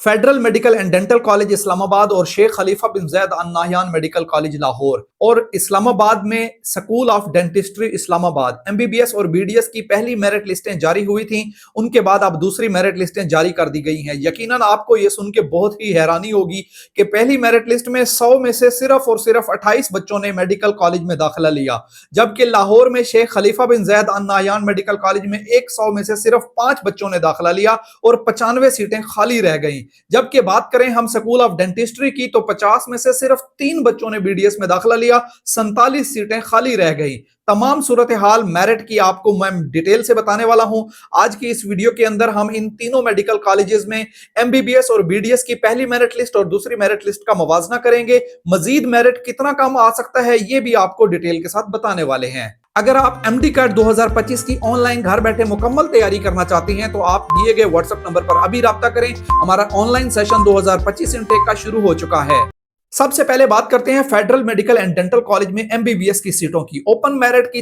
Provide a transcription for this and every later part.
Federal Medical and Dental College Islamabad और Sheikh Khalifa bin Zayed Al Nahyan Medical College Lahore और इस्लामाबाद में School of Dentistry Islamabad MBBS और BDS की पहली मेरिट लिस्टें जारी हुई थी। उनके बाद अब दूसरी मेरिट लिस्टें जारी कर दी गई हैं। यकीनन आपको ये सुन के बहुत ही हैरानी होगी कि पहली मेरिट लिस्ट में 100 में से सिर्फ और सिर्फ 28 बच्चों ने मेडिकल कॉलेज में दाखिला लिया, जबकि लाहौर में Sheikh Khalifa bin Zayed Al Nahyan Medical College में 100 में से सिर्फ 5 बच्चों ने दाखिला लिया और 95 सीटें खाली रह गई। जबकि बात करें हम स्कूल ऑफ डेंटिस्ट्री की तो 50 में से सिर्फ 3 बच्चों ने बीडीएस में दाखिला लिया, 47 सीटें खाली रह गई। तमाम सूरत हाल मेरिट की आपको मैं डिटेल से बताने वाला हूं। आज की इस वीडियो के अंदर हम इन तीनों मेडिकल कॉलेजेस में एमबीबीएस और बीडीएस की पहली मेरिट लिस्ट और दूसरी मेरिट लिस्ट का मुवाजना करेंगे। मजीद मेरिट कितना कम आ सकता है ये भी आपको डिटेल के साथ बताने वाले हैं। अगर आप एमडी कैट 2025 की ऑनलाइन घर बैठे मुकम्मल तैयारी करना चाहती हैं तो आप दिए गए व्हाट्सएप नंबर पर अभी राब्ता करें। हमारा ऑनलाइन सेशन 2025 इनटेक का शुरू हो चुका है। सबसे पहले बात करते हैं federal Medical and Dental college में एमबीबीएस की सीटों की। ओपन मेरिट की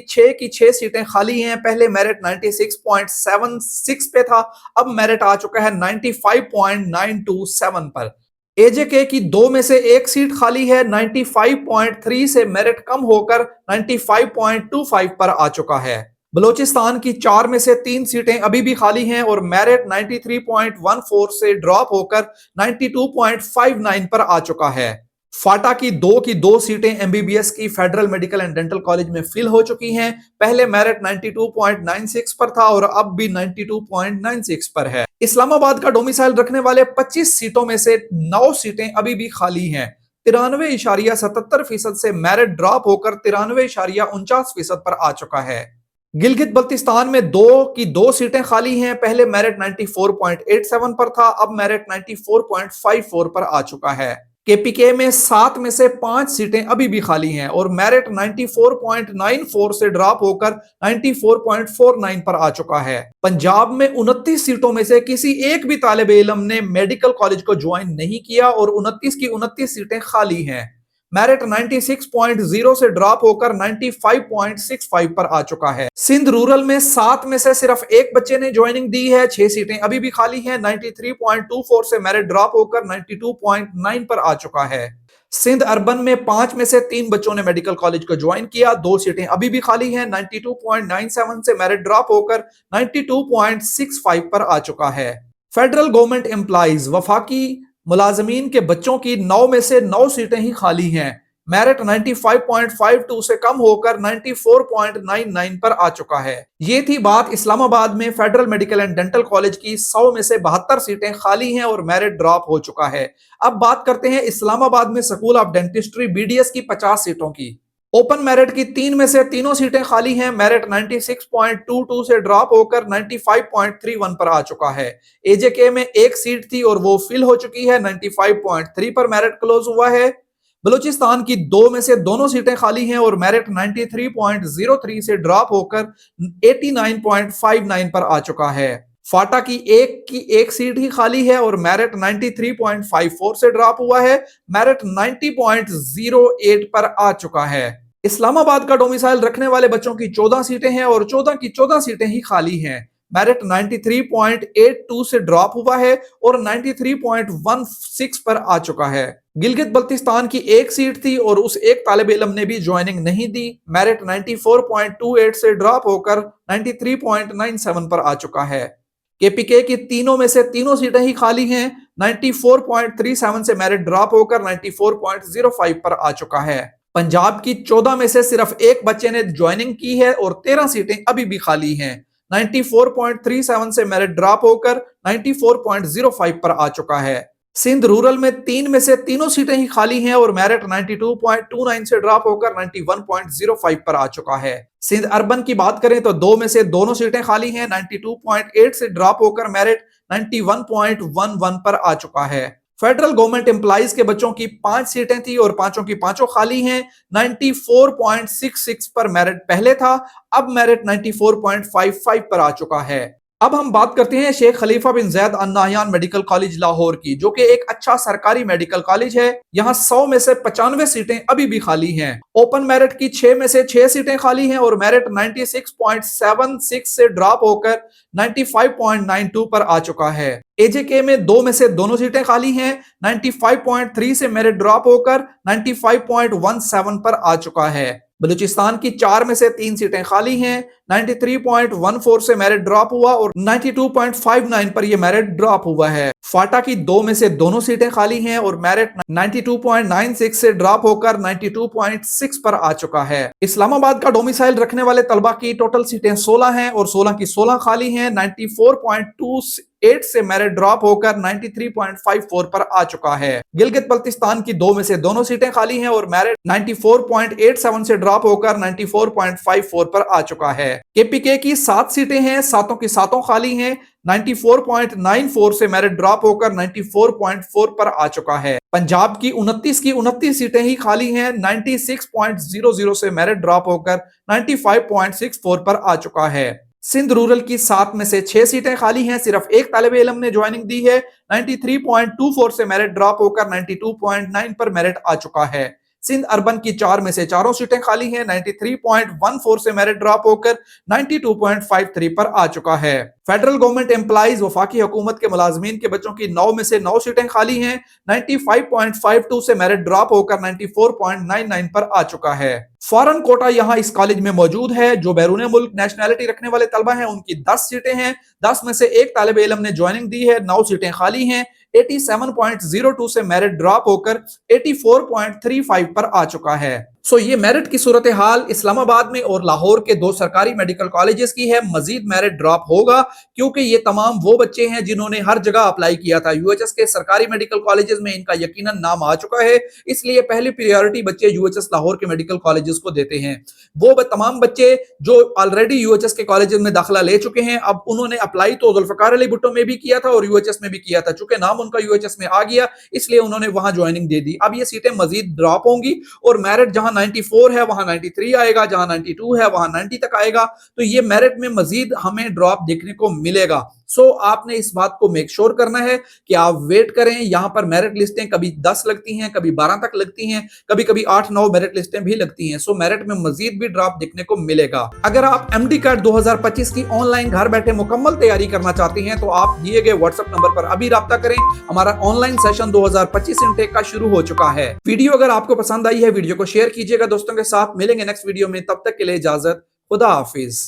6 सीटें खाली हैं। पहले मेरिट 96.76 पे था, अब मेरिट आ चुका है 95.927 पर। एजेके की 2 में से 1 सीट खाली है, 95.3 से मेरिट कम होकर 95.25 पर आ चुका है। बलूचिस्तान की 4 में से 3 सीटें अभी भी खाली हैं और मेरिट 93.14 से ड्रॉप होकर 92.59 पर आ चुका है। फाटा की 2 सीटें एमबीबीएस की federal Medical and Dental college में फिल हो चुकी हैं। पहले मेरिट 92.96 पर था और अब भी 92.96 पर है। इस्लामाबाद का डोमिसाइल रखने वाले 25 सीटों में से 9 सीटें अभी भी खाली हैं। 93.77% से मेरिट ड्रॉप होकर 93.49% पर आ चुका है। गिलगित बल्तिस्तान में 2 सीटें खाली हैं। पहले मेरिट 94.87 पर था, अब मेरिट 94.54 पर आ चुका है। केपीके में 7 में से 5 सीटें अभी भी खाली हैं और मेरिट 94.94 से ड्रॉप होकर 94.49 पर आ चुका है। पंजाब में 29 सीटों में से किसी एक भी तालिब इल्म ने मेडिकल कॉलेज को ज्वाइन नहीं किया और 29 की 29 सीटें खाली हैं। मेरिट 96.0 से ड्रॉप होकर 95.65 पर आ चुका है। सिंध रूरल में 7 में से सिर्फ 1 बच्चे ने ज्वाइनिंग दी है, 6 सीटें अभी भी खाली हैं। 93.24 से मेरिट ड्रॉप होकर 92.9 पर आ चुका है। सिंध अर्बन में 5 में से 3 बच्चों ने मेडिकल कॉलेज को ज्वाइन किया, 2 सीटें अभी भी खाली हैं। 92.97 से मेरिट ड्रॉप होकर 92.65 पर आ चुका है। फेडरल गवर्नमेंट एम्प्लॉइज वफाकी मुलाजमीन के बच्चों की 9 में से 9 सीटें ही खाली हैं। मेरिट 95.52 से कम होकर 94.99 पर आ चुका है। ये थी बात इस्लामाबाद में federal Medical and Dental college की 100 में से 72 सीटें खाली हैं और मेरिट ड्रॉप हो चुका है। अब बात करते हैं इस्लामाबाद में स्कूल ऑफ डेंटिस्ट्री बीडीएस की 50 सीटों की। ओपन मेरिट की 3 में से तीनों सीटें खाली हैं। मेरिट 96.22 से ड्रॉप होकर 95.31 पर आ चुका है। एजेके में 1 सीट थी और वो फिल हो चुकी है। 95.3 पर मेरिट क्लोज हुआ है। बलूचिस्तान की 2 में से दोनों सीटें खाली हैं और मेरिट 93.03 से ड्रॉप होकर 89.59 पर आ चुका है। फाटा की 1 सीट ही खाली है और मेरिट 93.54 से ड्रॉप हुआ है। मेरिट 90.08 पर आ चुका है। इस्लामाबाद का डोमिसाइल रखने वाले बच्चों की 14 सीटें हैं और 14 की 14 सीटें ही खाली हैं। मेरिट 93.82 से ड्रॉप हुआ है और 93.16 पर आ चुका है। गिलगित बल्तिस्तान की 1 सीट थी और उस एक तालिब इल्म ने भी ज्वाइनिंग नहीं दी। मेरिट 94.28 से ड्रॉप होकर 93.97 पर आ चुका है। केपीके की 3 में से 3 सीटें ही खाली हैं। 94.37 से मेरिट ड्रॉप होकर 94.05 पर आ चुका है। पंजाब की 14 में से सिर्फ 1 बच्चे ने ज्वाइनिंग की है और 13 सीटें अभी भी खाली हैं। 94.37 से मेरिट ड्रॉप होकर 94.05 पर आ चुका है। सिंध रूरल में 3 में से तीनों सीटें ही खाली हैं और मेरिट 92.29 से ड्रॉप होकर 91.05 पर आ चुका है। सिंध अर्बन की बात करें तो 2 में से दोनों सीटें खाली हैं। 92.8 से ड्रॉप होकर मेरिट 91.11 पर आ चुका है। फेडरल गवर्नमेंट एम्प्लॉइज के बच्चों की 5 सीटें थी और पांचों की पांचों खाली हैं। 94.66 पर मेरिट पहले था, अब मेरिट 94.55 पर आ चुका है। अब हम बात करते हैं Sheikh Khalifa bin Zayed Al Nahyan Medical College Lahore की, जो कि एक अच्छा सरकारी मेडिकल कॉलेज है। यहाँ 100 में से 95 सीटें अभी भी खाली हैं। ओपन मेरिट की 6 में से 6 सीटें खाली हैं और मेरिट 96.76 से ड्रॉप होकर 95.92 पर आ चुका है। एजेके में 2 में से दोनों सीटें खाली हैं। 95.3 से मेरिट ड्रॉप होकर 95.17 पर आ चुका है। बलूचिस्तान की 4 में से 3 सीटें खाली हैं। 93.14 से मेरिट ड्रॉप हुआ और 92.59 पर यह मेरिट ड्रॉप हुआ है। फाटा की 2 में से दोनों सीटें खाली हैं और मेरिट 92.96 से ड्रॉप होकर 92.6 पर आ चुका है। इस्लामाबाद का डोमिसाइल रखने वाले तलबा की टोटल सीटें 16 हैं और 16 की 16 खाली हैं। 94.28 से मेरिट ड्रॉप होकर 93.54 पर आ चुका है। गिलगित बल्तिस्तान की 2 में से दोनों सीटें खाली हैं और मेरिट 94.87 से ड्रॉप होकर 94.54 पर आ चुका है। केपीके की 7 सीटें हैं, 7 की 7 खाली हैं। 94.94 से मेरिट ड्रॉप होकर 94.4 पर आ चुका है। पंजाब की 29 की 29 सीटें ही खाली हैं। 96.00 से मेरिट ड्रॉप होकर 95.64 पर आ चुका है। सिंध रूरल की 7 में से 6 सीटें खाली हैं, सिर्फ एक तालिब इल्म ने ज्वाइनिंग दी है। 93.24 से मेरिट ड्रॉप होकर 92.9 पर मेरिट आ चुका है। सिंध अर्बन की 4 में से 4 सीटें खाली हैं। 93.14 से मेरिट ड्रॉप होकर 92.53 पर आ चुका है। फेडरल गवर्नमेंट एम्प्लॉइज वफाकी हुकूमत के मुलाजमीन के बच्चों की 9 में से 9 सीटें खाली हैं। 95.52 से मेरिट ड्रॉप होकर 94.99 पर आ चुका है। फॉरेन कोटा यहां इस कॉलेज में मौजूद है। जो बैरून मुल्क नेशनैलिटी रखने वाले तलबा हैं उनकी 10 सीटें हैं। 10 में से एक तालिब इल्म ने ज्वाइनिंग दी है। 9 सीटें खाली हैं। 87.02 से मेरिट ड्रॉप होकर 84.35 पर आ चुका है। सो ये मेरिट की सूरत हाल इस्लामाबाद में और लाहौर के 2 सरकारी मेडिकल कॉलेजेस की है। मजीद मेरिट ड्रॉप होगा क्योंकि ये तमाम वो बच्चे हैं जिन्होंने हर जगह अप्लाई किया था। यूएचएस के सरकारी मेडिकल कॉलेजेस में इनका यकीनन नाम आ चुका है, इसलिए पहली प्रायोरिटी बच्चे यूएचएस लाहौर के मेडिकल कॉलेजेस को देते हैं। वो तमाम बच्चे जो ऑलरेडी यूएचएस के कॉलेजेस में दाखिला ले चुके हैं, अब उन्होंने अप्लाई तो जुल्फकार अली भुट्टो में भी किया था और यूएचएस में भी किया था। चूंकि नाम उनका यूएचएस में आ गया इसलिए उन्होंने वहां ज्वाइनिंग दे दी। अब ये सीटें मजीद ड्रॉप होंगी और मेरिट जहां 94 है वहां 93 आएगा, जहां 92 है वहां 90 तक आएगा। तो ये मेरिट में मजीद हमें ड्रॉप देखने को मिलेगा। सो आपने इस बात को मेक श्योर करना है कि आप वेट करें। यहां पर मेरिट लिस्टें कभी 10 लगती हैं, कभी 12 तक लगती हैं, कभी कभी 8-9 मेरिट लिस्टें भी लगती हैं। सो मेरिट में मजीद भी ड्रॉप देखने को मिलेगा। अगर आप एमडी कार्ड 2025 की ऑनलाइन घर बैठे मुकम्मल तैयारी करना चाहते हैं तो आप दिए गए व्हाट्सएप नंबर पर अभी राब्ता करें। हमारा ऑनलाइन सेशन 2025 इनटेक का शुरू हो चुका है। वीडियो अगर आपको पसंद आई है वीडियो को शेयर कीजिएगा दोस्तों के साथ। मिलेंगे नेक्स्ट वीडियो में, तब तक के लिए इजाजत, खुदा हाफिज।